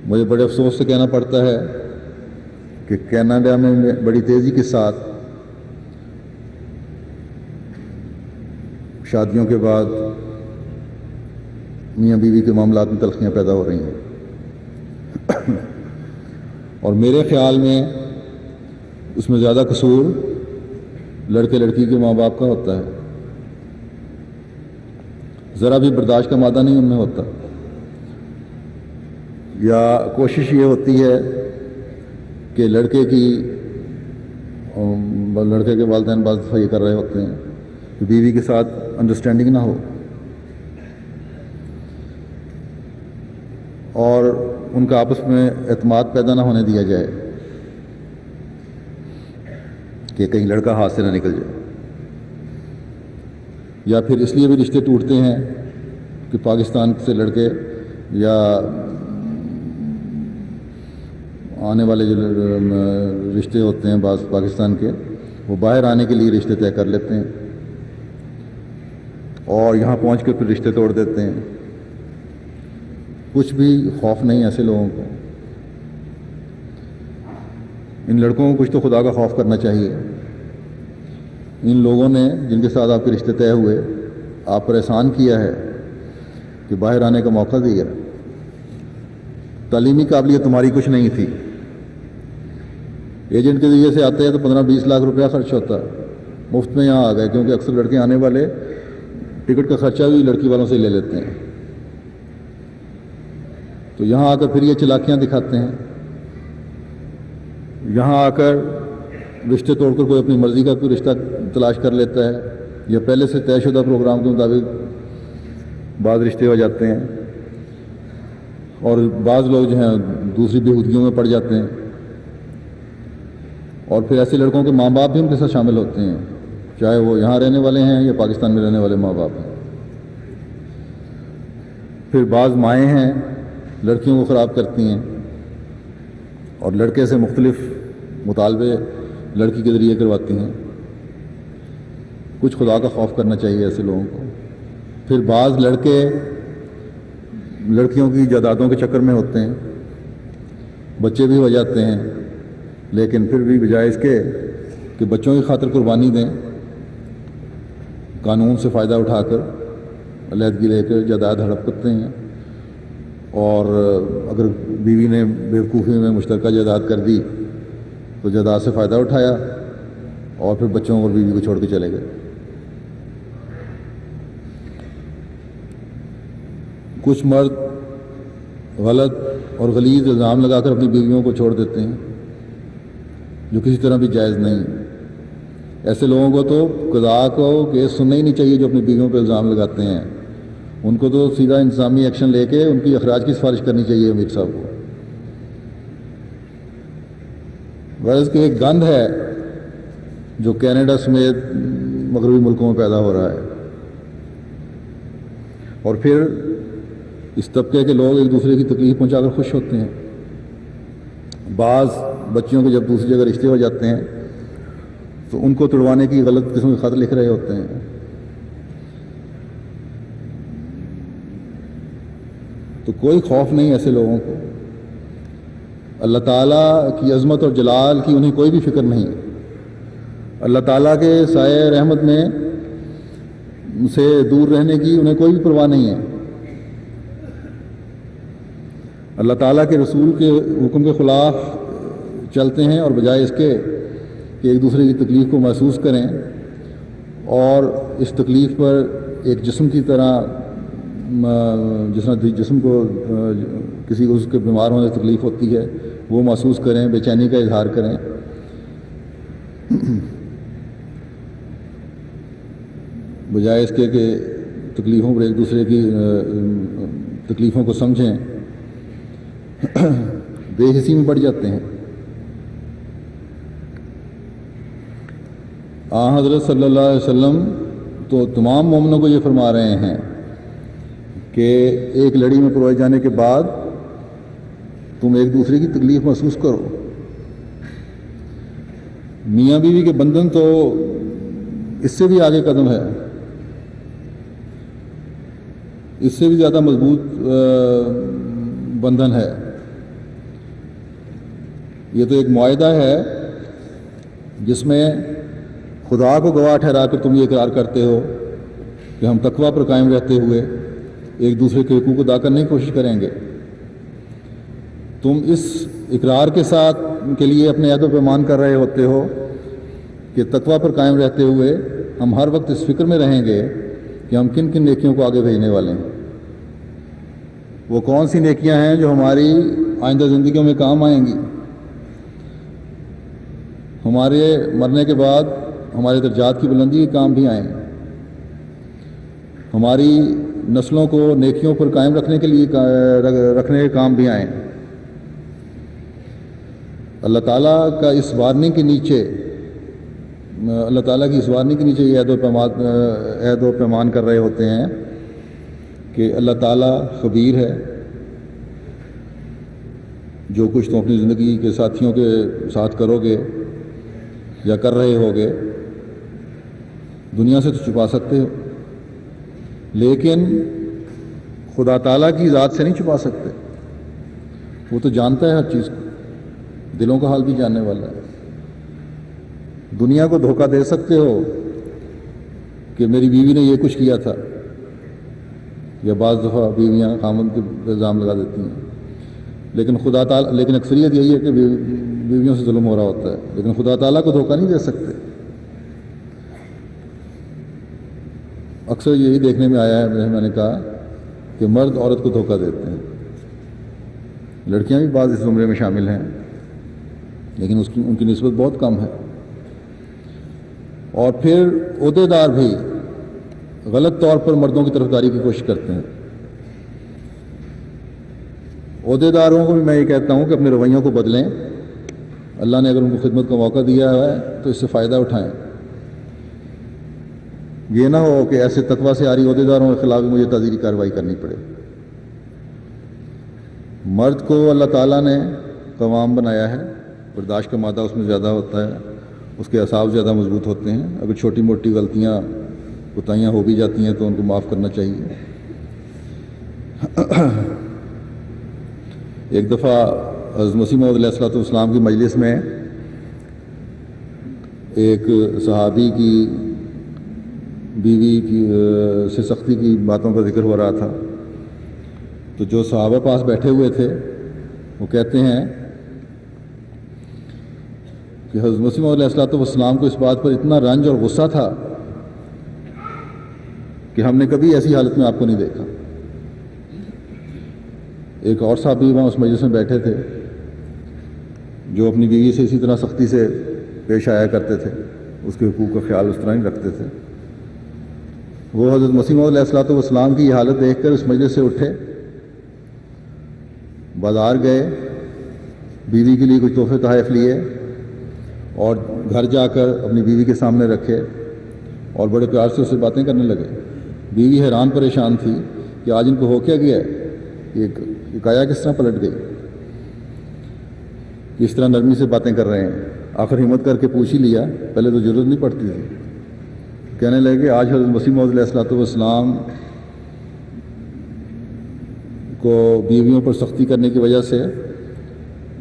مجھے بڑے افسوس سے کہنا پڑتا ہے کہ کینیڈا میں بڑی تیزی کے ساتھ شادیوں کے بعد میاں بیوی کے معاملات میں تلخیاں پیدا ہو رہی ہیں، اور میرے خیال میں اس میں زیادہ قصور لڑکے لڑکی کے ماں باپ کا ہوتا ہے. ذرا بھی برداشت کا مادہ نہیں ان میں ہوتا، یا کوشش یہ ہوتی ہے کہ لڑکے کے والدین بعض دفعہ یہ کر رہے ہوتے ہیں کہ بیوی کے ساتھ انڈرسٹینڈنگ نہ ہو اور ان کا آپس میں اعتماد پیدا نہ ہونے دیا جائے کہ کہیں لڑکا ہاتھ سے نہ نکل جائے. یا پھر اس لیے بھی رشتے ٹوٹتے ہیں کہ پاکستان سے لڑکے یا آنے والے جو رشتے ہوتے ہیں بعض پاکستان کے، وہ باہر آنے کے لیے رشتے طے کر لیتے ہیں اور یہاں پہنچ کے پھر رشتے توڑ دیتے ہیں. کچھ بھی خوف نہیں ایسے لوگوں کو. ان لڑکوں کو کچھ تو خدا کا خوف کرنا چاہیے. ان لوگوں نے جن کے ساتھ آپ کے رشتے طے ہوئے آپ پر احسان کیا ہے کہ باہر آنے کا موقع دیا. تعلیمی قابلیت تمہاری کچھ نہیں تھی، ایجنٹ کے ذریعے سے آتے ہیں تو 15-20 لاکھ روپیہ خرچ ہوتا، مفت میں یہاں آ گئے، کیونکہ اکثر لڑکے آنے والے ٹکٹ کا خرچہ بھی لڑکی والوں سے لے لیتے ہیں. تو یہاں آ کر پھر یہ چلاکیاں دکھاتے ہیں. یہاں آ کر رشتے توڑ کر کوئی اپنی مرضی کا کوئی رشتہ تلاش کر لیتا ہے، یا پہلے سے طے شدہ پروگرام کے مطابق بعض رشتے ہو جاتے ہیں، اور بعض لوگ جو ہیں دوسری بےہودگیوں میں پڑ جاتے ہیں. اور پھر ایسے لڑکوں کے ماں باپ بھی ان کے ساتھ شامل ہوتے ہیں، چاہے وہ یہاں رہنے والے ہیں یا پاکستان میں رہنے والے ماں باپ ہیں. پھر بعض مائیں ہیں لڑکیوں کو خراب کرتی ہیں اور لڑکے سے مختلف مطالبے لڑکی کے ذریعے کرواتی ہیں. کچھ خدا کا خوف کرنا چاہیے ایسے لوگوں کو. پھر بعض لڑکے لڑکیوں کی جائیدادوں کے چکر میں ہوتے ہیں، بچے بھی ہو جاتے ہیں، لیکن پھر بھی بجائے اس کے کہ بچوں کی خاطر قربانی دیں، قانون سے فائدہ اٹھا کر علیحدگی لے کر جائیداد ہڑپ کرتے ہیں. اور اگر بیوی نے بیوقوفی میں مشترکہ جائیداد کر دی تو جائیداد سے فائدہ اٹھایا اور پھر بچوں اور بیوی کو چھوڑ کے چلے گئے. کچھ مرد غلط اور غلیظ الزام لگا کر اپنی بیویوں کو چھوڑ دیتے ہیں، جو کسی طرح بھی جائز نہیں. ایسے لوگوں کو تو قضاء کو کیس سننا ہی نہیں چاہیے جو اپنی بیویوں پہ الزام لگاتے ہیں. ان کو تو سیدھا انتظامی ایکشن لے کے ان کی اخراج کی سفارش کرنی چاہیے امیر صاحب کو. غرض کہ ایک گند ہے جو کینیڈا سمیت مغربی ملکوں میں پیدا ہو رہا ہے، اور پھر اس طبقے کے لوگ ایک دوسرے کی تکلیف پہنچا کر خوش ہوتے ہیں. بعض بچیوں کے جب دوسری جگہ رشتے ہو جاتے ہیں تو ان کو تڑوانے کی غلط قسم کے خط لکھ رہے ہوتے ہیں. تو کوئی خوف نہیں ایسے لوگوں کو. اللہ تعالیٰ کی عظمت اور جلال کی انہیں کوئی بھی فکر نہیں. اللہ تعالیٰ کے سائے رحمت میں سے دور رہنے کی انہیں کوئی بھی پرواہ نہیں ہے. اللہ تعالیٰ کے رسول کے حکم کے خلاف چلتے ہیں، اور بجائے اس کے کہ ایک دوسرے کی تکلیف کو محسوس کریں اور اس تکلیف پر ایک جسم کی طرح، جس طرح جسم کو کسی کو اس کے بیمار ہونے سے تکلیف ہوتی ہے وہ محسوس کریں، بے چینی کا اظہار کریں. بجائے اس کے کہ تکلیفوں پر ایک دوسرے کی تکلیفوں کو سمجھیں، بے حسی میں پڑ جاتے ہیں. حضرت صلی اللہ علیہ وسلم تو تمام مومنوں کو یہ فرما رہے ہیں کہ ایک لڑی میں پروئے جانے کے بعد تم ایک دوسرے کی تکلیف محسوس کرو. میاں بیوی کے بندھن تو اس سے بھی آگے قدم ہے، اس سے بھی زیادہ مضبوط بندھن ہے. یہ تو ایک معاہدہ ہے جس میں خدا کو گواہ ٹھہرا کر تم یہ اقرار کرتے ہو کہ ہم تقوی پر قائم رہتے ہوئے ایک دوسرے کے حقوق ادا کرنے کی کوشش کریں گے۔ تم اس اقرار کے ساتھ کے لیے اپنے عہد و پیمان کر رہے ہوتے ہو کہ تقوی پر قائم رہتے ہوئے ہم ہر وقت اس فکر میں رہیں گے کہ ہم کن کن نیکیوں کو آگے بھیجنے والے ہیں، وہ کون سی نیکیاں ہیں جو ہماری آئندہ زندگیوں میں کام آئیں گی، ہمارے مرنے کے بعد ہمارے درجات کی بلندی کے کام بھی آئیں، ہماری نسلوں کو نیکیوں پر قائم رکھنے کے لیے رکھنے کے کام بھی آئیں۔ اللہ تعالیٰ کا اس وارننگ کے نیچے اللہ تعالیٰ کی اس وارننگ کے نیچے یہ عہد و پیمان کر رہے ہوتے ہیں کہ اللہ تعالیٰ خبیر ہے، جو کچھ تم اپنی زندگی کے ساتھیوں کے ساتھ کرو گے یا کر رہے ہوگے دنیا سے تو چھپا سکتے ہو، لیکن خدا تعالیٰ کی ذات سے نہیں چھپا سکتے، وہ تو جانتا ہے ہر چیز کو، دلوں کا حال بھی جاننے والا ہے۔ دنیا کو دھوکہ دے سکتے ہو کہ میری بیوی نے یہ کچھ کیا تھا، یا بعض دفعہ بیویاں خامند پہ الزام لگا دیتی ہیں، لیکن اکثریت یہی ہے کہ بیویوں سے ظلم ہو رہا ہوتا ہے، لیکن خدا تعالیٰ کو دھوکہ نہیں دے سکتے۔ اکثر یہی دیکھنے میں آیا ہے، میں نے کہا کہ مرد عورت کو دھوکہ دیتے ہیں، لڑکیاں بھی بعض اس زمرے میں شامل ہیں، لیکن ان کی نسبت بہت کم ہے۔ اور پھر عہدے دار بھی غلط طور پر مردوں کی طرفداری کی کوشش کرتے ہیں۔ عہدے داروں کو بھی میں یہ کہتا ہوں کہ اپنے رویوں کو بدلیں، اللہ نے اگر ان کو خدمت کا موقع دیا ہے تو اس سے فائدہ اٹھائیں۔ یہ نہ ہو کہ ایسے تقویٰ سے آری عہدے داروں کے خلاف مجھے تعزیری کارروائی کرنی پڑے۔ مرد کو اللہ تعالیٰ نے قوام بنایا ہے، برداشت کا مادہ اس میں زیادہ ہوتا ہے، اس کے اعصاب زیادہ مضبوط ہوتے ہیں، اگر چھوٹی موٹی غلطیاں کوتاہیاں ہو بھی جاتی ہیں تو ان کو معاف کرنا چاہیے۔ ایک دفعہ حضرت مسیح موعود علیہ الصلوۃ والسلام کی مجلس میں ایک صحابی کی بیوی کی سے سختی کی باتوں کا ذکر ہو رہا تھا، تو جو صحابہ پاس بیٹھے ہوئے تھے وہ کہتے ہیں کہ حضرت مسیح موعود علیہ الصلوۃ والسلام کو اس بات پر اتنا رنج اور غصہ تھا کہ ہم نے کبھی ایسی حالت میں آپ کو نہیں دیکھا۔ ایک اور صحابی وہاں اس مجلس میں بیٹھے تھے جو اپنی بیوی سے اسی طرح سختی سے پیش آیا کرتے تھے، اس کے حقوق کا خیال اس طرح نہیں رکھتے تھے۔ وہ حضرت مسیح موعود علیہ الصلوۃ والسلام کی یہ حالت دیکھ کر اس مجلس سے اٹھے، بازار گئے، بیوی کے لیے کچھ تحفے تحائف لیے اور گھر جا کر اپنی بیوی کے سامنے رکھے اور بڑے پیار سے اس سے باتیں کرنے لگے۔ بیوی حیران پریشان تھی کہ آج ان کو ہو کیا گیا ہے، یہ کایا کس طرح پلٹ گئی، اس طرح نرمی سے باتیں کر رہے ہیں۔ آخر ہمت کر کے پوچھ ہی لیا، پہلے تو ضرورت نہیں پڑتی تھی۔ کہنے لگے کہ آج حضرت مسیح موعود علیہ الصلوۃ والسلام کو بیویوں پر سختی کرنے کی وجہ سے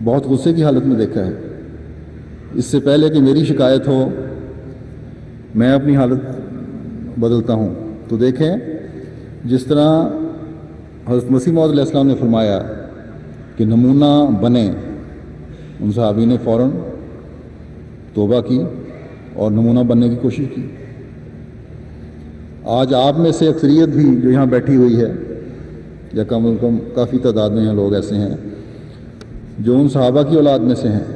بہت غصے کی حالت میں دیکھا ہے، اس سے پہلے کہ میری شکایت ہو میں اپنی حالت بدلتا ہوں۔ تو دیکھیں جس طرح حضرت مسیح موعود علیہ السلام نے فرمایا کہ نمونہ بنیں، ان صحابی نے فوراً توبہ کی اور نمونہ بننے کی کوشش کی۔ آج آپ میں سے اکثریت بھی جو یہاں بیٹھی ہوئی ہے، یا کم از کم کافی تعداد میں لوگ ایسے ہیں جو ان صحابہ کی اولاد میں سے ہیں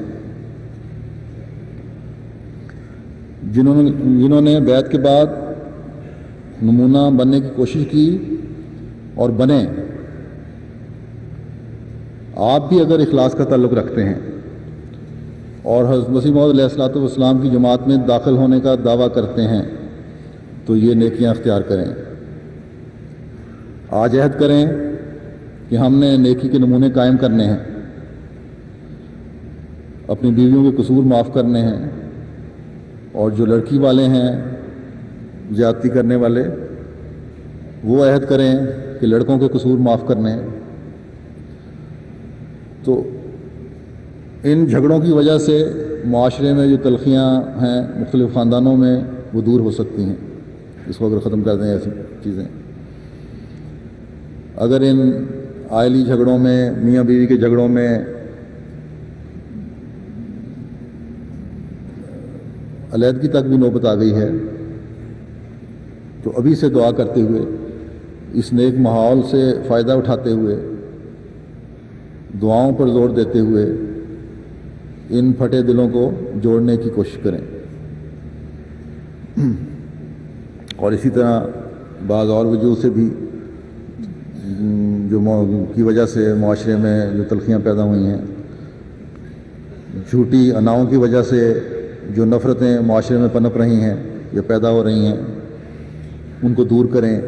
جنہوں نے بیعت کے بعد نمونہ بننے کی کوشش کی اور بنے۔ آپ بھی اگر اخلاص کا تعلق رکھتے ہیں اور حضرت مسیح موعود علیہ الصلوۃ والسلام کی جماعت میں داخل ہونے کا دعویٰ کرتے ہیں تو یہ نیکیاں اختیار کریں، آج عہد کریں کہ ہم نے نیکی کے نمونے قائم کرنے ہیں، اپنی بیویوں کے قصور معاف کرنے ہیں، اور جو لڑکی والے ہیں زیادتی کرنے والے وہ عہد کریں کہ لڑکوں کے قصور معاف کرنے ہیں۔ تو ان جھگڑوں کی وجہ سے معاشرے میں جو تلخیاں ہیں مختلف خاندانوں میں وہ دور ہو سکتی ہیں، اس کو اگر ختم کر دیں ایسی چیزیں۔ اگر ان آئلی جھگڑوں میں، میاں بیوی کے جھگڑوں میں علیحدگی تک بھی نوبت آ گئی ہے تو ابھی سے دعا کرتے ہوئے، اس نیک ماحول سے فائدہ اٹھاتے ہوئے، دعاؤں پر زور دیتے ہوئے ان پھٹے دلوں کو جوڑنے کی کوشش کریں، اور اسی طرح بعض اور وجوہ سے بھی جو کی وجہ سے معاشرے میں جو تلخیاں پیدا ہوئی ہیں، جھوٹی اناؤں کی وجہ سے جو نفرتیں معاشرے میں پنپ رہی ہیں یا پیدا ہو رہی ہیں، ان کو دور کریں،